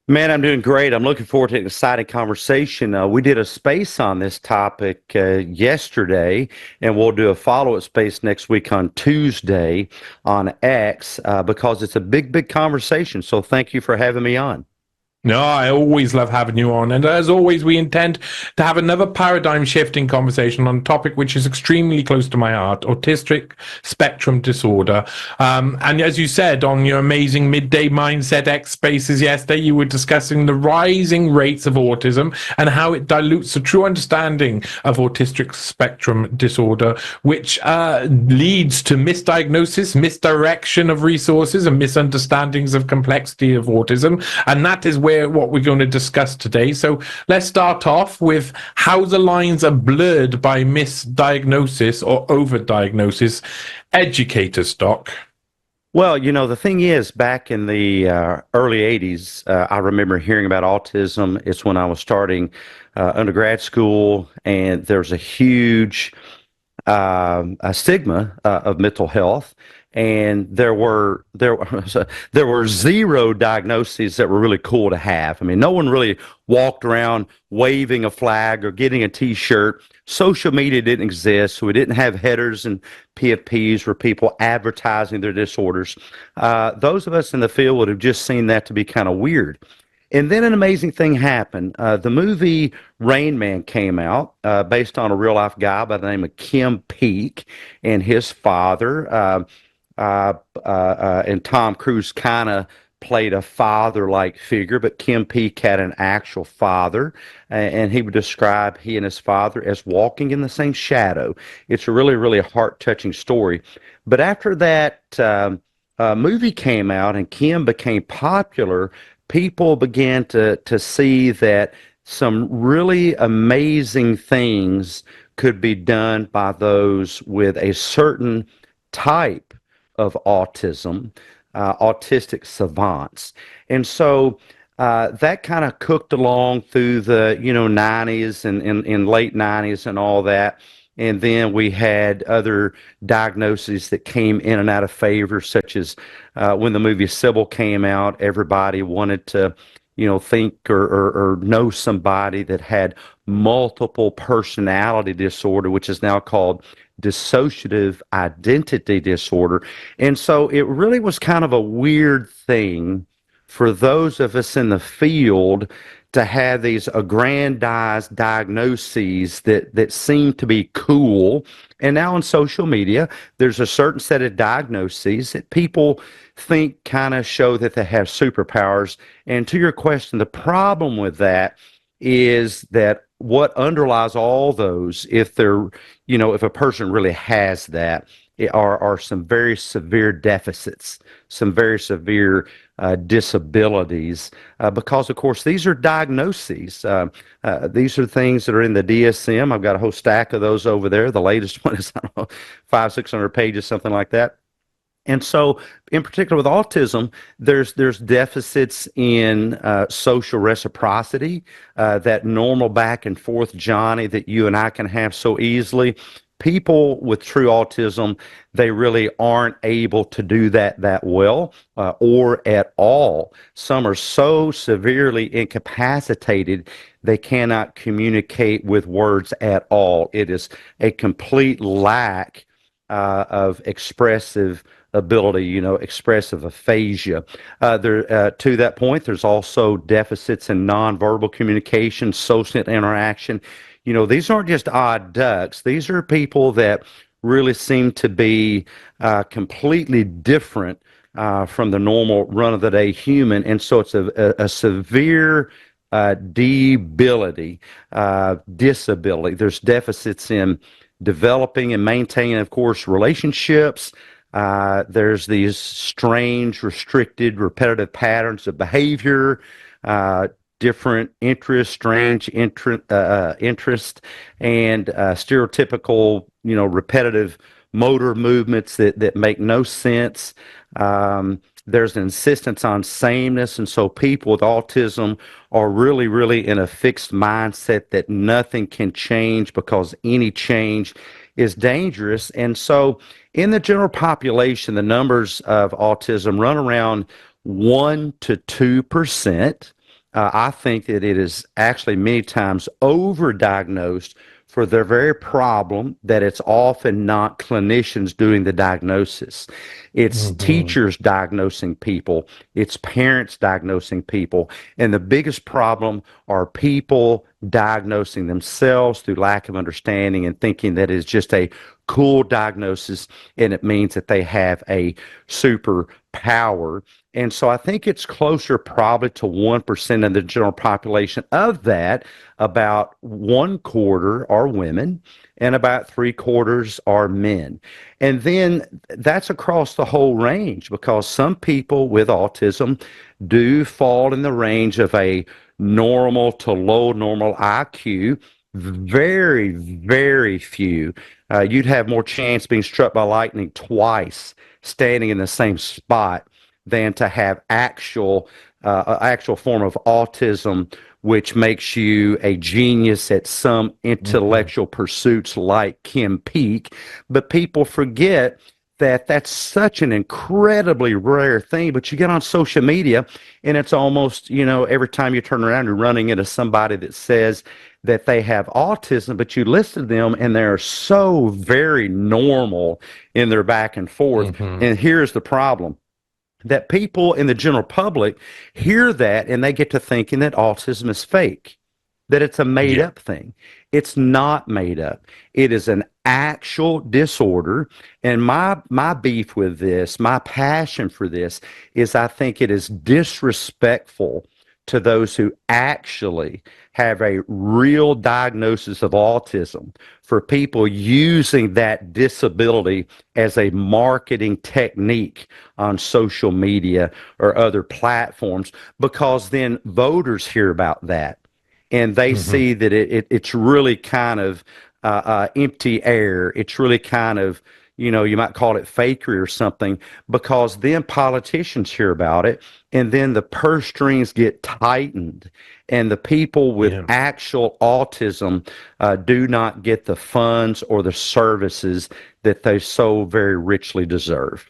Man, I'm doing great. I'm looking forward to an exciting conversation. We did a space on this topic yesterday, and we'll do a follow-up space next week on Tuesday on X because it's a big, big conversation. So thank you for having me on. No, I always love having you on. And as always, we intend to have another paradigm shifting conversation on a topic which is extremely close to my heart: autistic spectrum disorder. And as you said on your amazing midday Mindset X spaces yesterday, you were discussing the rising rates of autism and how it dilutes the true understanding of autistic spectrum disorder, which leads to misdiagnosis, misdirection of resources, and misunderstandings of complexity of autism. And that is what we're going to discuss today. So let's start off with how the lines are blurred by misdiagnosis or overdiagnosis. Educate us, Doc. Well, the thing is, back in the early 80s, I remember hearing about autism. It's when I was starting undergrad school, and there's a huge a stigma of mental health, and there were zero diagnoses that were really cool to have. I mean, no one really walked around waving a flag or getting a T-shirt. Social media didn't exist, so we didn't have headers and PFPs where people advertising their disorders. Those of us in the field would have just seen that to be kind of weird. And then an amazing thing happened. The movie Rain Man came out based on a real life guy by the name of Kim Peek and his father. And Tom Cruise kind of played a father-like figure, but Kim Peek had an actual father, and he would describe he and his father as walking in the same shadow. It's a really, really heart-touching story. But after that movie came out and Kim became popular, people began to see that some really amazing things could be done by those with a certain type of autism, autistic savants. And so that kind of cooked along through the 90s and in late 90s and all that. And then we had other diagnoses that came in and out of favor, such as when the movie Sybil came out, everybody wanted to, think or know somebody that had multiple personality disorder, which is now called dissociative identity disorder. And so it really was kind of a weird thing for those of us in the field to have these aggrandized diagnoses that seem to be cool. And now on social media, there's a certain set of diagnoses that people think kind of show that they have superpowers. And to your question, the problem with that is that what underlies all those, if if a person really has that, are some very severe deficits, some very severe disabilities, because, of course, these are diagnoses. These are things that are in the DSM. I've got a whole stack of those over there. The latest one is, I don't know, 500-600 pages, something like that. And so, in particular with autism, there's deficits in social reciprocity, that normal back and forth Johnny that you and I can have so easily. People with true autism, they really aren't able to do that well or at all. Some are so severely incapacitated they cannot communicate with words at all. It is a complete lack of expressive ability, expressive aphasia. To that point, there's also deficits in nonverbal communication, social interaction. These aren't just odd ducks. These are people that really seem to be completely different from the normal run-of-the-day human. And so it's a severe debility, disability. There's deficits in developing and maintaining, of course, relationships. There's these strange, restricted, repetitive patterns of behavior, different interests, strange interest, and stereotypical, repetitive motor movements that make no sense. There's an insistence on sameness, and so people with autism are really, really in a fixed mindset that nothing can change because any change is dangerous. And so in the general population, the numbers of autism run around 1 to 2%. I think that it is actually many times overdiagnosed for the very problem that it's often not clinicians doing the diagnosis. It's Hmm. teachers diagnosing people, it's parents diagnosing people. And the biggest problem are people diagnosing themselves through lack of understanding and thinking that it's just a cool diagnosis and it means that they have a superpower. And so I think it's closer probably to 1% of the general population. Of that, about one quarter are women and about three quarters are men. And then that's across the whole range because some people with autism do fall in the range of a normal to low normal IQ. Very, very few. You'd have more chance being struck by lightning twice standing in the same spot than to have actual form of autism, which makes you a genius at some Hmm. intellectual pursuits like Kim Peek. But people forget that that's such an incredibly rare thing. But you get on social media, and it's almost, every time you turn around, you're running into somebody that says that they have autism, but you listen to them and they're so very normal in their back and forth. Hmm. And here's the problem that people in the general public hear that and they get to thinking that autism is fake, that it's a made Yeah. up thing. It's not made up. It is an actual disorder. And my beef with this, my passion for this is I think it is disrespectful to those who actually have a real diagnosis of autism for people using that disability as a marketing technique on social media or other platforms, because then voters hear about that and they Hmm. see that it's really kind of empty air. It's really kind of, you might call it fakery or something, because then politicians hear about it and then the purse strings get tightened and the people with Yeah. actual autism do not get the funds or the services that they so very richly deserve.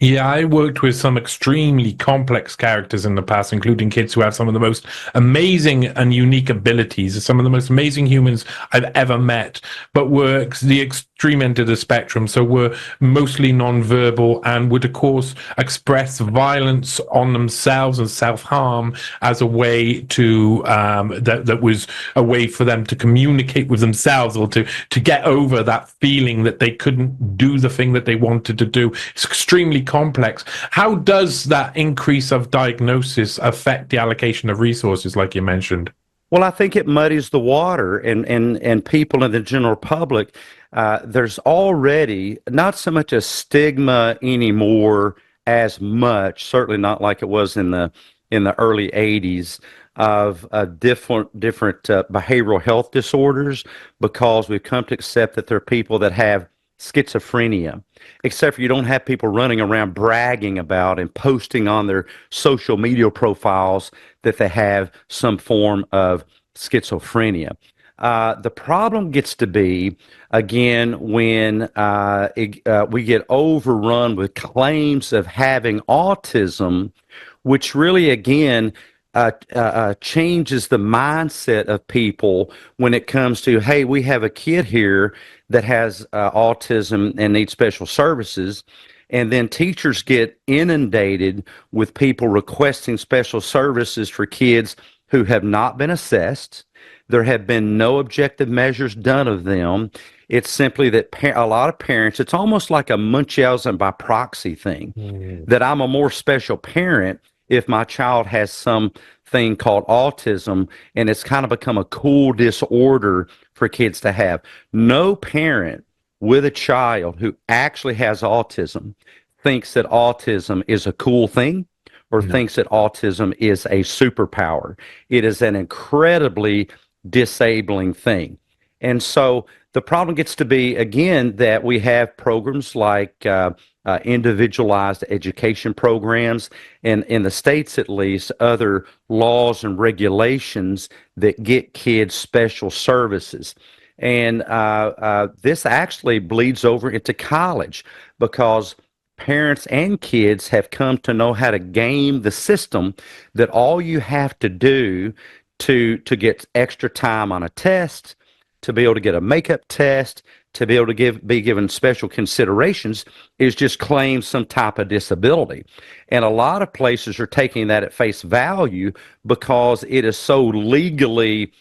Yeah, I worked with some extremely complex characters in the past, including kids who have some of the most amazing and unique abilities, some of the most amazing humans I've ever met, but were the extreme end of the spectrum. So were mostly nonverbal and would, of course, express violence on themselves and self-harm as a way to that was a way for them to communicate with themselves or to get over that feeling that they couldn't do the thing that they wanted to do. It's extremely complex. How does that increase of diagnosis affect the allocation of resources, like you mentioned? Well, I think it muddies the water, and people in the general public. There's already not so much a stigma anymore as much. Certainly not like it was in the early '80s of different behavioral health disorders, because we've come to accept that there are people that have schizophrenia. Except for you don't have people running around bragging about and posting on their social media profiles that they have some form of schizophrenia. The problem gets to be, again, when we get overrun with claims of having autism, which really, again, changes the mindset of people when it comes to, hey, we have a kid here that has autism and needs special services. And then teachers get inundated with people requesting special services for kids who have not been assessed. There have been no objective measures done of them. It's simply that a lot of parents, it's almost like a Munchausen by proxy thing, Mm. that I'm a more special parent if my child has something called autism, and it's kind of become a cool disorder for kids to have. No parent with a child who actually has autism thinks that autism is a cool thing or No. thinks that autism is a superpower. It is an incredibly disabling thing. And so the problem gets to be, again, that we have programs like individualized education programs, and in the states at least, other laws and regulations that get kids special services. And this actually bleeds over into college because parents and kids have come to know how to game the system, that all you have to do to get extra time on a test, to be able to get a makeup test, to be able to be given special considerations, is just claim some type of disability. And a lot of places are taking that at face value because it is so legally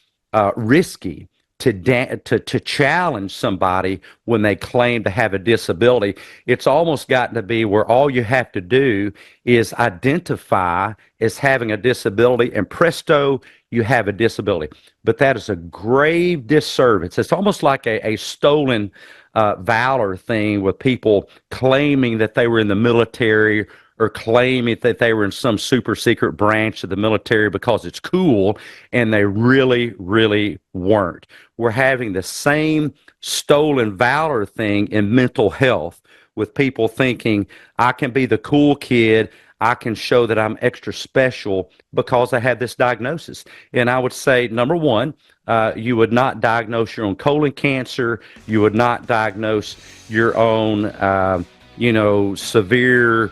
risky to challenge somebody when they claim to have a disability. It's almost gotten to be where all you have to do is identify as having a disability, and presto, you have a disability. But that is a grave disservice. It's almost like a stolen valor thing, with people claiming that they were in the military, or claiming that they were in some super secret branch of the military because it's cool, and they really, really weren't. We're having the same stolen valor thing in mental health, with people thinking, I can be the cool kid, I can show that I'm extra special because I have this diagnosis. And I would say, number one, you would not diagnose your own colon cancer. You would not diagnose your own, severe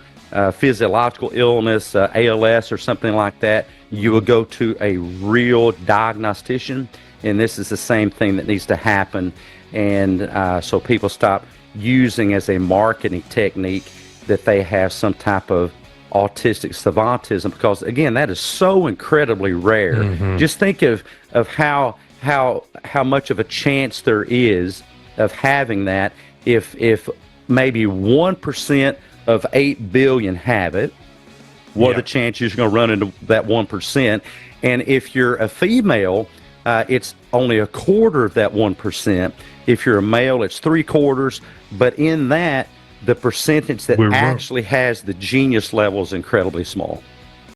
physiological illness, ALS or something like that. You would go to a real diagnostician, and this is the same thing that needs to happen. And so people stop using as a marketing technique that they have some type of autistic savantism, because again, that is so incredibly rare. Mm-hmm. Just think of how much of a chance there is of having that. If maybe 1% of 8 billion have it, what are the chances you're going to run into that 1%? And if you're a female, it's only a quarter of that 1%. If you're a male, it's 3/4. But in that, the percentage that actually has the genius level is incredibly small.